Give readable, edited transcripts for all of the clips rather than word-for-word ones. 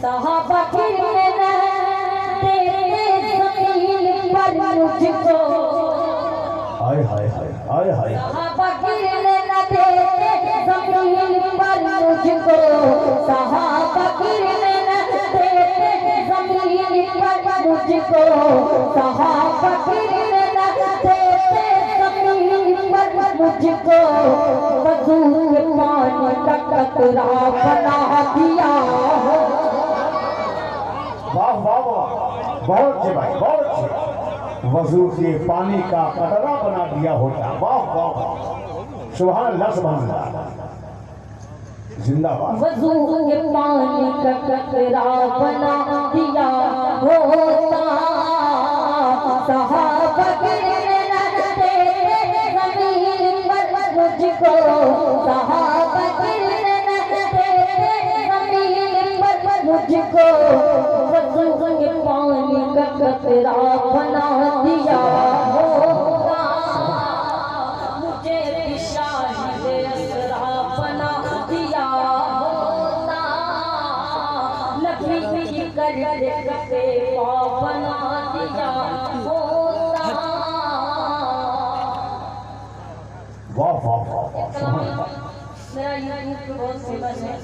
सहाबा गिरने न तेरे ज़मीन पर मुझको, हाय हाय हाय हाय हाय, सहाबा गिरने न तेरे ज़मीन पर मुझको, सहाबा गिरने न तेरे ज़मीन पर मुझको, सहाबा गिरने न तेरे ज़मीन पर मुझको, वज़ू के पानी का कतरा बना दिया। वाह वाह वाह, बहुत अच्छे भाई, बहुत अच्छे। वजू के पानी का कतरा बना दिया होता। वाह वाह वाह, सुभान अल्लाह सुभान अल्लाह, जिंदाबाद। वज़ू के पानी का कतरा बना दिया होता, सहाबा गिरने न तेरे ज़मीन पर मुझको, सहाबा गिरने न तेरे ज़मीन पर मुझको, वज़ू के पानी का कतरा बना दिया होता, मुझे भी शाहिद असरा बना दिया होता, नबी की करते कते बना दिया होता। वाह वाह वाह वाह, सुभान अल्लाह। मेरा यूट्यूब पे बहुत फेमस है,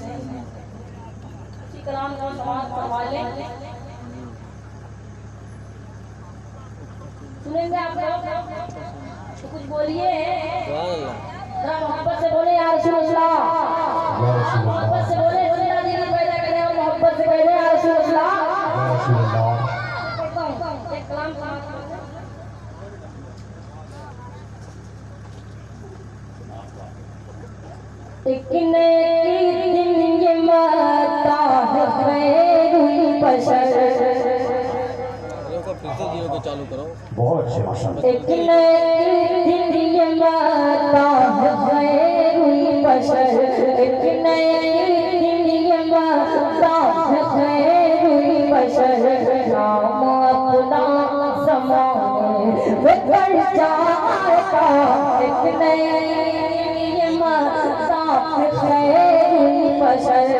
इसी कलाम का समाज पढ़वा लें, सुनेंगे आप लोग तो कुछ बोलिए, जरा मोहब्बत से बोले या रसूल अल्लाह, या रसूल अल्लाह, मोहब्बत से बोले, जिंदा दिल पैदा करे और मोहब्बत से कह दे या रसूल अल्लाह। या रसूल अल्लाह। एक कलाम एक नई दिन ये माता है खैरुल बशर, चालू करो। बहुत अच्छे माशाअल्लाह। एक नई दिन ये माता है खैरुल बशर, एक नई दिन ये माता है खैरुल बशर, नाम अपना ज़माने में बढ़ जाएगा, एक नई ये माता है खैरुल बशर,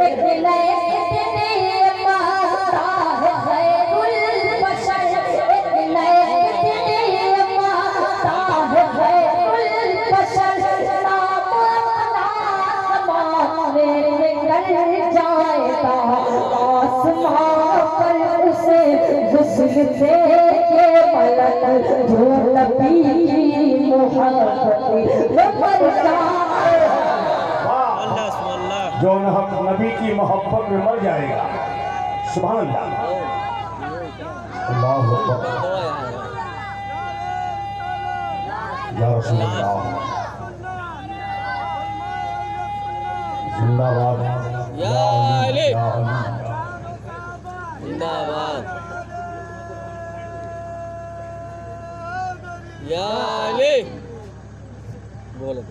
एक नई दिन ये माता है खैरुल बशर, एक नई दिन ये माता है खैरुल बशर, नाम अपना ज़माने में बढ़ जाएगा, आसमां पर उसे हुस्न से ये मलक जो नबी की मोहब्बत में मर जाएगा, जो नबी की मोहब्बत में मर जाएगा। सुभान अल्लाह, अल्लाहु अकबर, या रसूल अल्लाह, जिंदाबाद या अली, या अली। जिंदाबाद या अली, बोलो।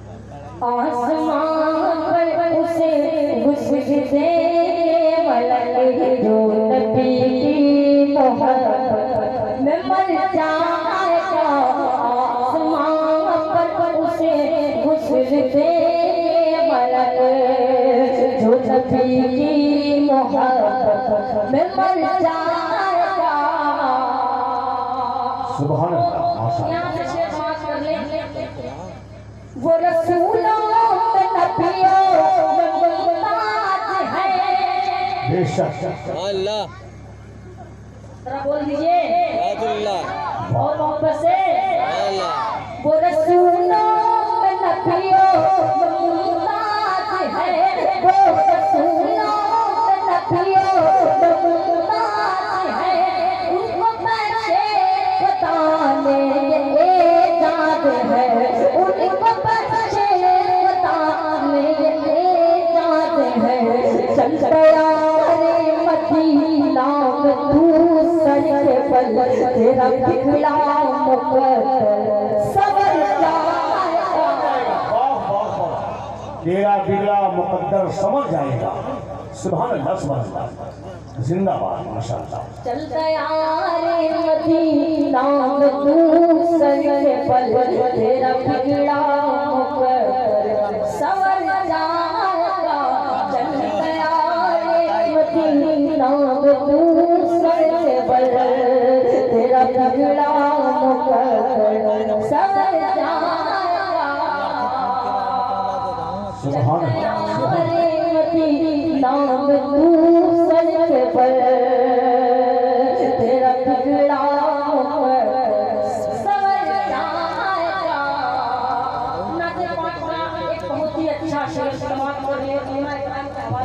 आसमान पर उसे हुस्न से मलक जो नबी की मोहब्बत में मर जाएगा, आसमान पर उसे हुस्न से मलक जो नबी की मोहब्बत में मर जाएगा। सुभान अल्लाह, माशाअल्लाह। यहाँ से शेर समाप्त कर लें। वो रसूलों में नबियों में मुमताज है, बेशक अल्लाह, जरा बोल दीजिए अल्लाह, और मोहब्बत से, अल्लाह, वो रसूलों में नबियों में मुमताज है, वो रसूलों में नबियों में मुमताज है, उनको पैसे बताने ये एजाद है, उनको पैसे बताने ये एजाद है, चल गया रे मदीना में तू सर के बल, तेरा बिगड़ा मुकद्दर सवर जाएगा, वाह वाह वाह, तेरा बिगड़ा मुकद्दर समझ जाएगा। सुभान अल्लाह, सुभान अल्लाह, जिंदाबाद माशाअल्लाह। चल गया रे मदीना में तू सर के बल, तेरा बिगड़ा मुकद्दर सवर जाएगा, चल गया रे जाएगा सुभान नाम दूसरे पर तेरा बिगड़ा सवर जाएगा। नाचे पाटना एक बहुत ही अच्छा शेर समाज कर रहे हैं।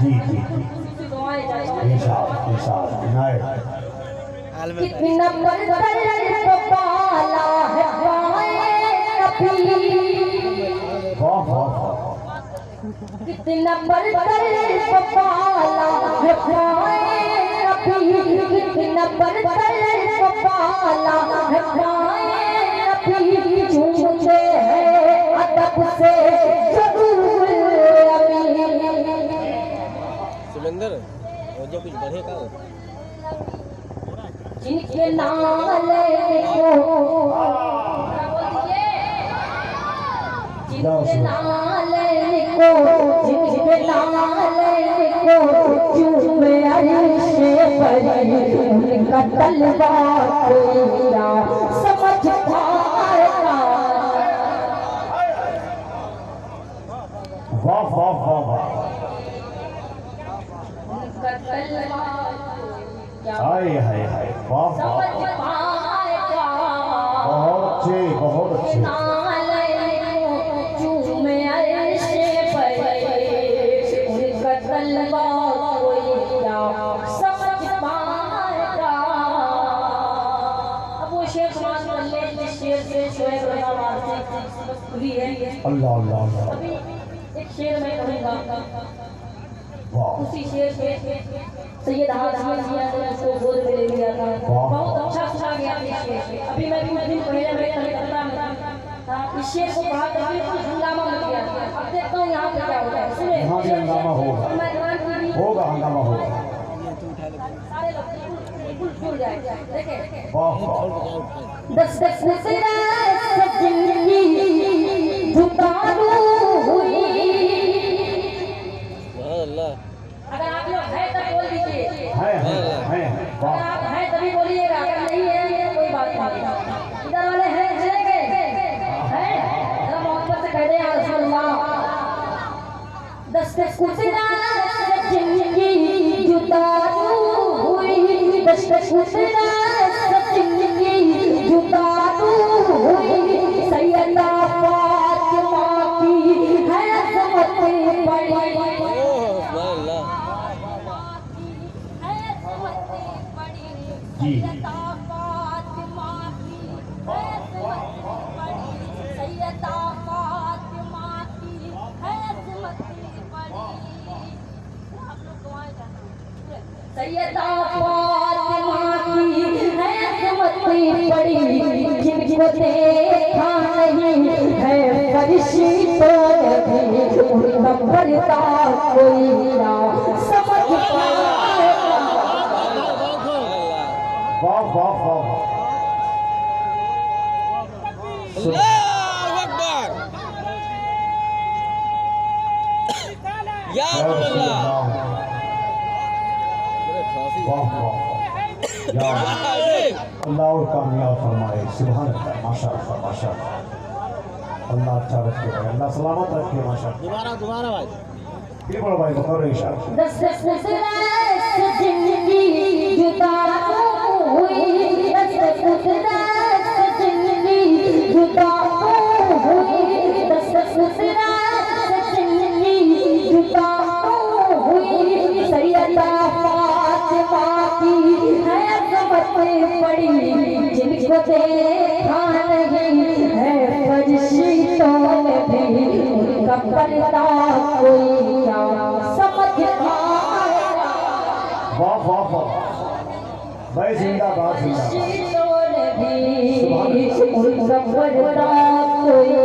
जी जी जी इंशाअल्लाह इनायत कितना बदल पाला है कभी वाह वाह वाह कितना बदल पाला है कभी कितना बदल पाला है कभी झूमते हैं अदब से जरूर अभी सुलेंदर और जो कुछ बढ़ेगा जिनके नाले को जिनके नाले को जिनके नाले को चूमे अर्शे पर उनका तलवार कोईरा समझ पाएगा। वाह वाह वाह वाह उनका तलवार हाय हाय हाय वाह वाह समझ पाएगा। बहुत अच्छे बहुत अच्छे चूमे अर्शे पर उनका तलवार कोईरा समझ पाएगा। अब वो शेर समाज कर ले शेर से शोएब रज़ा से खुली है। अल्लाह अल्लाह अल्लाह अभी एक शेर में कहूँगा वाह उसी शेर से सैयद हाशमी जिया ने उसको गोद में ले लिया था। बहुत अच्छा सुना गया इस शेर से। अभी मैं कुछ दिन पहले मेरे कलकत्ता में था, इस शेर को पढ़ा कर बिल्कुल हंगामा मच गया। अब देखता हूँ यहाँ पे क्या होता है। सुने यहाँ भी हंगामा होगा होगा हंगामा होगा सारे लोग बिल्कुल झूल जाएंगे। देखें वाह वाह दस दस नजरा जिंदगी जुटारू हुई। अल्लाह अगर आप लोग है तो बोल दीजिए। है अगर वाह आप हैं तभी बोलिएगा, अगर नहीं है तो कोई बात नहीं। इधर वाले हैं चले गए हैं जरा मोहब्बत से कह दे या रसूल अल्लाह। दस दस नजरा जिंदगी जुटारू हुई। दस दस नजरा जिंदगी जुटारू हुई। सैयदा फातिमा की है अज़मत बड़ी। अल्लाह जी सैयदा फातिमा की है अज़मत बड़ी। जिनको देखा नहीं है फरिश्तों ने भी उनका पर्दा कोई ना समझ पाएगा। वाह वाह वाह अल्लाह अकबर या अल्लाह वाह वाह या अल्लाह और कामयाब फरमाए सुभान अल्लाह माशाअल्लाह माशाअल्लाह अल्लाह अच्छा रखे भाई अल्लाह सलामत रखे माशाअल्लाह दोबारा भाई फिर बोलो भाई बकरो इंशाअल्लाह दस दस नजरा जिंदगी जुटारू हुई। दस दस नजरा जिंदगी जुटारू हुई। दस दस नजरा जिंदगी जुटारू हुई। सैयदा फातिमा की है अज़मत बड़ी। जिनको देखा नहीं है फरिश्तों ने भी उनका पर्दा कोई ना समझ पाएगा। वाह वाह वाह भाई जिंदाबाद जिंदाबाद फरिश्तों ने भी उनका पर्दा कोई